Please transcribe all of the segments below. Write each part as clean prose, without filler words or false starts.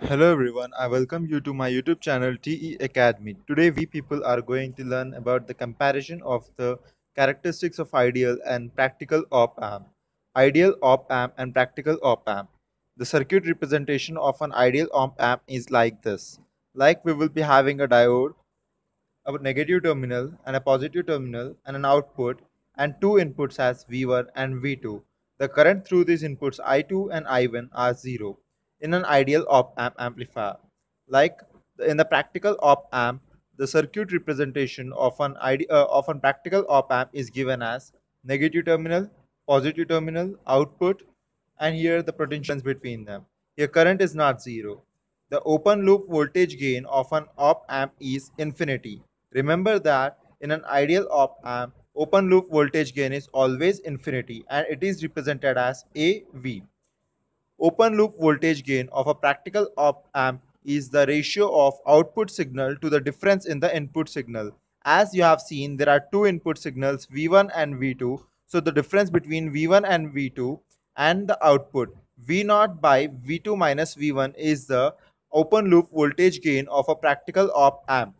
Hello everyone, I welcome you to my YouTube channel TE Academy. Today we people are going to learn about the comparison of the characteristics of ideal and practical op amp. Ideal op amp and practical op amp. The circuit representation of an ideal op amp is like this. Like we will be having a diode, a negative terminal and a positive terminal and an output and two inputs as V1 and V2. The current through these inputs I2 and I1 are 0 in an ideal op amp amplifier. Like in the practical op amp, the circuit representation of an practical op amp is given as negative terminal, positive terminal, output, and here the potential between them. Here current is not 0. The open loop voltage gain of an op amp is infinity. Remember that in an ideal op amp, open loop voltage gain is always infinity and it is represented as AV. Open loop voltage gain of a practical op amp is the ratio of output signal to the difference in the input signal. As you have seen, there are two input signals V1 and V2. So the difference between V1 and V2 and the output V0 by V2 minus V1 is the open loop voltage gain of a practical op amp.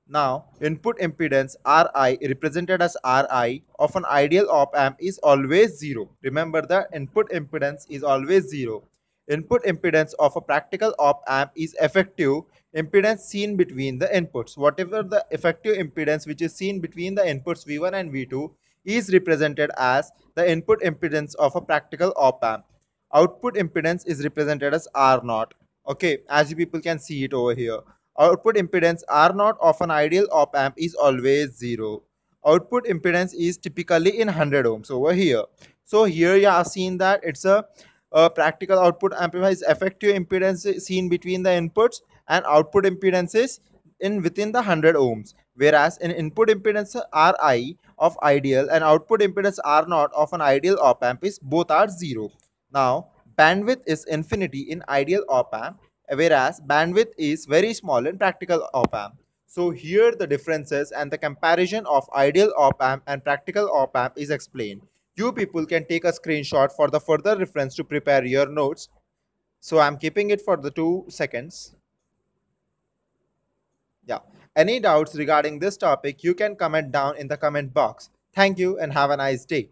Now, input impedance Ri represented as Ri of an ideal op amp is always 0. Remember that input impedance is always 0. Input impedance of a practical op amp is effective impedance seen between the inputs. Whatever the effective impedance which is seen between the inputs V1 and V2 is represented as the input impedance of a practical op amp. Output impedance is represented as R0. Okay, as you people can see it over here. Output impedance R0 of an ideal op amp is always 0. Output impedance is typically in 100 ohms over here. So here you have seen that it's a practical output amplifier is effective impedance seen between the inputs and output impedance is in within the 100 ohms. Whereas in input impedance Ri of ideal and output impedance R0 of an ideal op amp is both are 0. Now bandwidth is infinity in ideal op amp, whereas bandwidth is very small in practical op amp. So here the differences and the comparison of ideal op amp and practical op amp is explained. You people can take a screenshot for the further reference to prepare your notes. So I'm keeping it for the 2 seconds. Yeah. Any doubts regarding this topic, you can comment down in the comment box. Thank you and have a nice day.